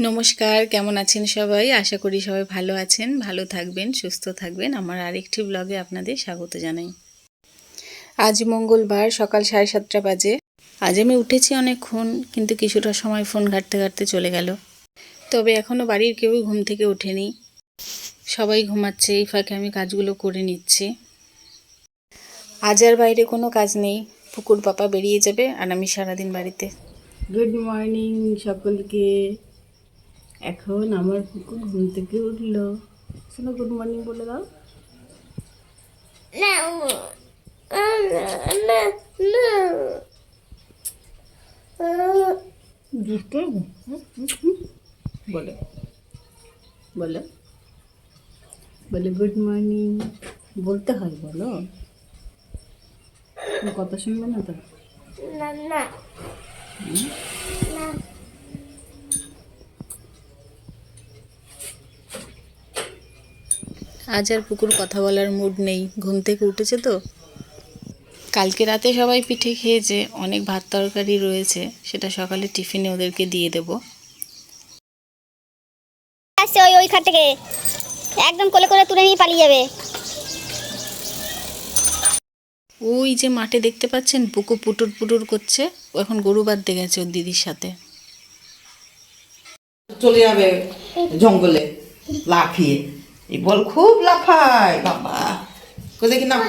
নমস্কার, কেমন আছেন সবাই? আশা করি সবাই ভালো আছেন, ভালো থাকবেন, সুস্থ থাকবেন। আমার আরেকটি ব্লগে আপনাদের স্বাগত জানাই। আজ মঙ্গলবার, সকাল 7:30 বাজে। আজ আমি উঠেছি অনেকক্ষণ, কিন্তু কিছুটা সময় ফোন ঘাঁটতে ঘাঁটতে চলে গেল। তবে এখনও বাড়ির কেউই ঘুম থেকে ওঠেনি, সবাই ঘুমাচ্ছে। এই ফাঁকে আমি কাজগুলো করে নিচ্ছি। আজ আর বাইরে কোনো কাজ নেই, পুকুর পাপা বেরিয়ে যাবে আর আমি সারাদিন বাড়িতে। গুড মর্নিং সকলকে। এখন আমার পুকুর ঘুম থেকে উঠলো। শোনো, গুড মর্নিং বলে দাও। দুটো বলো বলো বলো গুড মর্নিং বলতে হয়, বলো। কথা শুনবে না তো? আজ আর পুকুর কথা বলার মুড নেই, ঘুম থেকে উঠেছে তো। কালকে রাতে সবাই পিঠে খেয়েছে, অনেক ভাত তরকারি রয়েছে, সেটা সকালে টিফিনে ওদেরকে দিয়ে দেব। আসছে ওই খাট থেকে একদম কোলে করে তুলে নিয়ে পালিয়ে যাবে। ওই যে মাঠে দেখতে পাচ্ছেন পুকু পুটুর পুটুর করছে, ও এখন গরু বাঁধতে গেছে ওর দিদির সাথে। চলে যাবে জঙ্গলে লাফিয়ে। এই বল খুব লাফায় বাবা। কোথায় কি নাও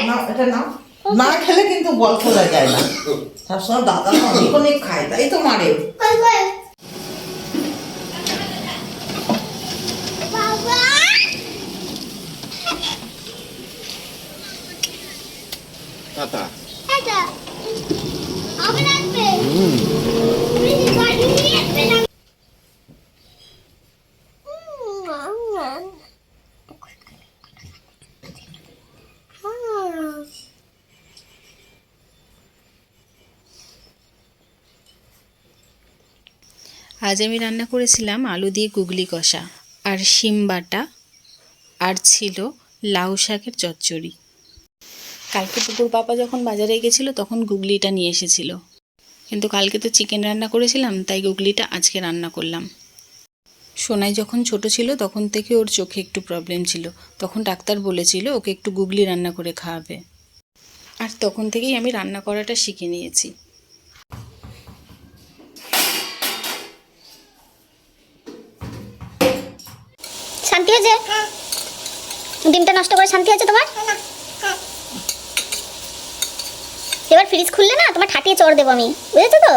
নাও, এটা নাও। না খেলে কিন্তু বল খোলা যায় না। সবসময় দাদা অনেক অনেক খায়, তাই তো মারে। টাটা। আজ আমি রান্না করেছিলাম আলু দিয়ে গুগলি কষা আর শিম বাটা, আর ছিল লাউ শাকের চচ্চড়ি। কালকে পুকুর পাপা যখন বাজারে গেছিলো তখন গুগলিটা নিয়ে এসেছিল, কিন্তু কালকে তো চিকেন রান্না করেছিলাম, তাই গুগলিটা আজকে রান্না করলাম। সোনাই যখন ছোট ছিল তখন থেকে ওর চোখে একটু প্রবলেম ছিল, তখন ডাক্তার বলেছিল ওকে একটু গুগলি রান্না করে খাওয়াবে, আর তখন থেকেই আমি রান্না করাটা শিখে নিয়েছি। শান্তি হয়েছে? ডিমটা নষ্ট করে শান্তি হয়েছে তোমার? এবার ফ্রিজ খুললে না তোমার ঠাটিয়ে চড় দেবো আমি, বুঝেছো তো?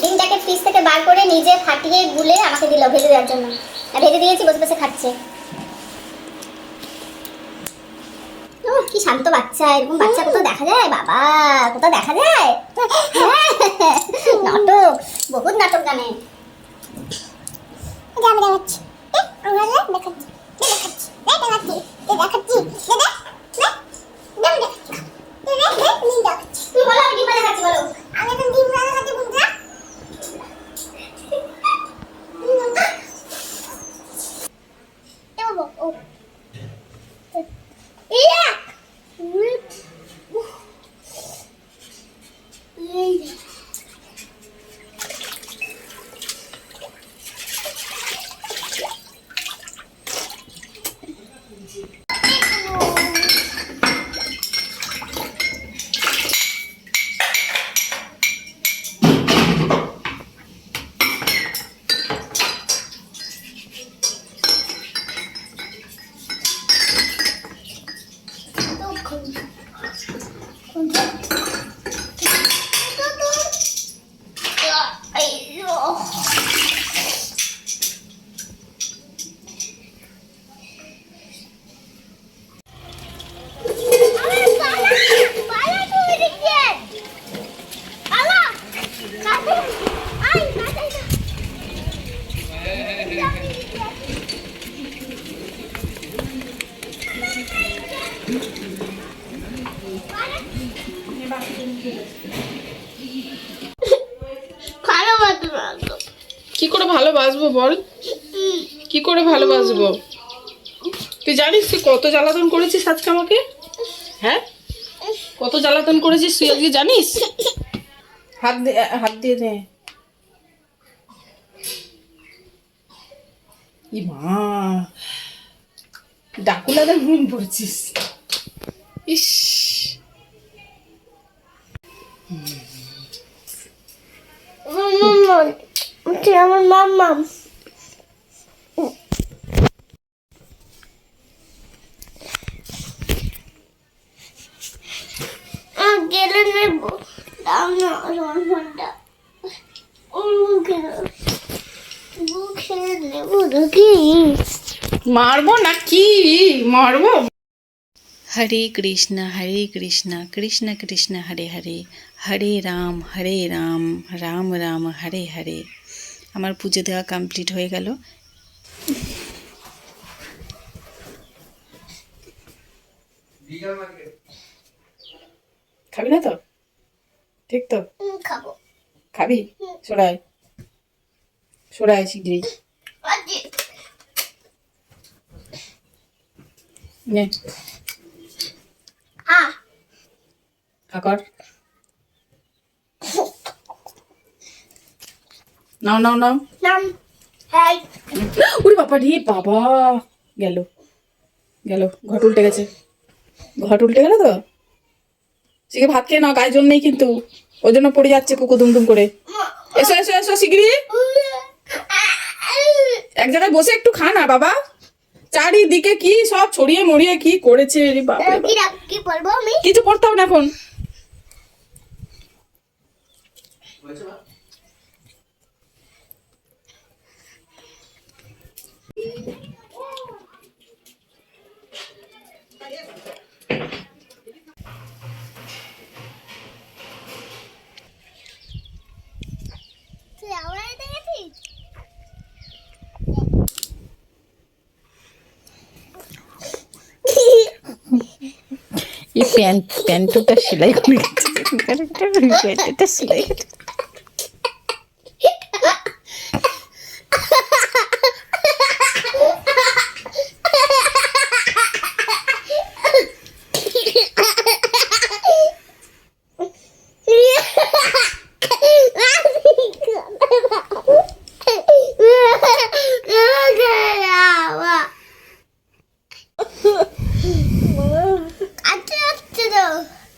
ডিমটাকে ফ্রিজ থেকে বার করে নিজে ফাটিয়ে গুলে আমাকে দিল ভেজে দেওয়ার জন্য, আর ভেজে দিয়েছি, বসে বসে খাচ্ছে। ও কি শান্ত বাচ্চা, এরকম বাচ্চা কোথাও দেখা যায় বাবা? কোথাও দেখা যায়? নাটক, বহুত নাটক জানে। দেখাচ্ছি কি করে ভালোবাসবো বল? কি করে ভালোবাসবো? তুই জানিস তুই কত জ্বালাতন করেছিস আজকে আমাকে? হ্যাঁ, কত জ্বালাতন করেছিস তুই আজকে জানিস? হাত দিয়ে দে। ই মা, ডাকুলাদের ঘুম পড়ছিস। ইস, আমার মাম্মা গেলে নেব, দাও না আমার ফোনটা, মুখে নেব নাকি? মারবো না কি মারবো? হরে কৃষ্ণ কৃষ্ণ কৃষ্ণ হরে হরে, হরে রাম রাম রাম হরে হরে। আমার পুজো দেওয়া কমপ্লিট হয়ে গেল। খাবি না তো? ঠিক তো? খাবো। খাবি? সরাই সরাই শিগগিরি নে, কাকর নাও নাও নাও। নাম হাই। উরে বাবা রে বাবা, গেল গেল, ঘট উল্টে গেছে, ঘট উল্টে গেল তো। শিখে ভাত খেয়ে নাও, গায়ে জল নেই কিন্তু, ওই জন্য পড়ে যাচ্ছে কুকু দুমদুম করে। এসো এসো এসো শিগগিরি, এক জায়গায় বসে একটু খা না বাবা। চারিদিকে কি সব ছড়িয়ে মরিয়ে কি করেছে রে বাবা। কি বলবো আমি? কিছু পড়তে হবে না এখন। তুই আমার এতে গেছিস? এই প্যান্টটা সেলাই করে প্যান্টটা সেলাই করে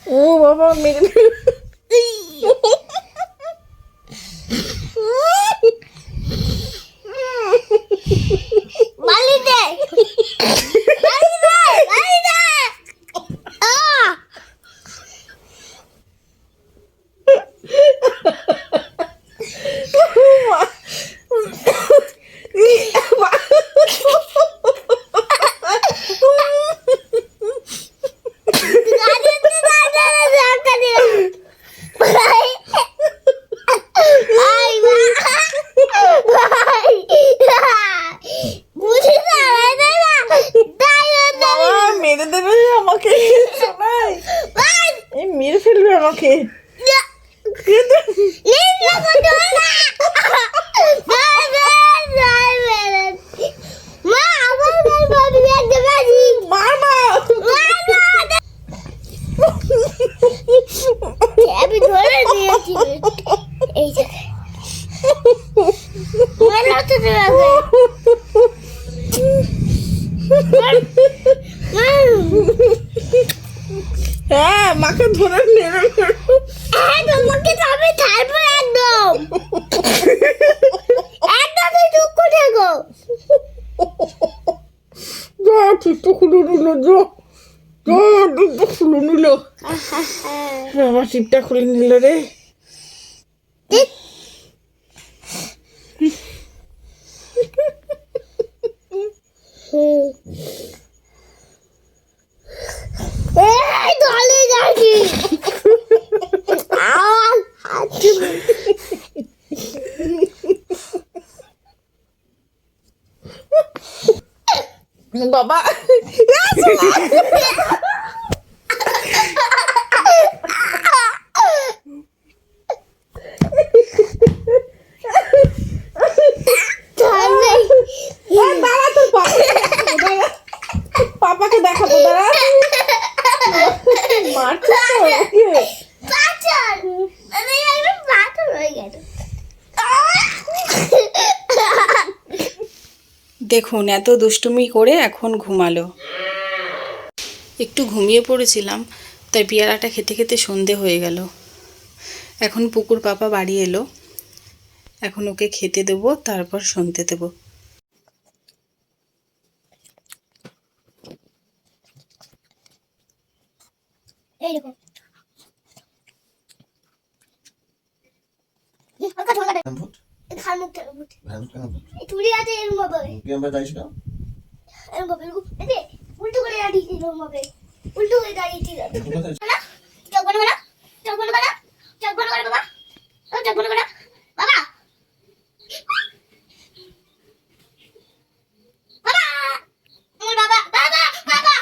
ও বাবা মেরে মেরে দেবে আমাকে, মেরে ফেলবে আমাকে। আমি ধরে দিয়েছি এই জায়গায়। হ্যাঁ মাকে ধরে নেড়ে তোমাকে তো আমি ছাড়বো একদম, একদম দুঃখ থাকো। যা ঠিকটা খুলে নিল, যা ঠিকটা খুলে নিল, আমার টিপটা খুলে নিল রে। দলে যাচ্ছি বাবা পাপাকে দেখাবো, দাঁড়া দেখুন এত দুষ্টুমি করে এখন ঘুমালো। একটু ঘুমিয়ে পড়েছিলাম, তাই পেয়ারাটা খেতে খেতে সন্ধে হয়ে গেল। এখন পুকুর পাপা বাড়ি এলো, এখন ওকে খেতে দেবো, তারপর শুনতে দেবো। এই দেখো হালকা ঝোল লাগে ভূত খাল মুখ থেকে ভূত ভূত কেন ভূত এই তুলি আছে এরম ভাবে তুই আমরা যাইস না এই যে উল্টো করে দাঁড়িয়ে এরম ভাবে উল্টো করে দাঁড়িয়ে ছিল দেখুন কোথায় না চোখ বন্ধ করো চোখ বন্ধ করো চোখ বন্ধ করো বাবা চোখ বন্ধ করো বাবা বাবা আমার বাবা বাবা বাবা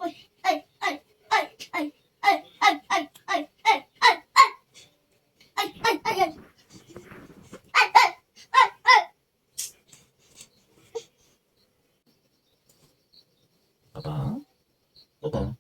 ওই এই এই এই এই এই এই এই এই এই এই Papa? Papa?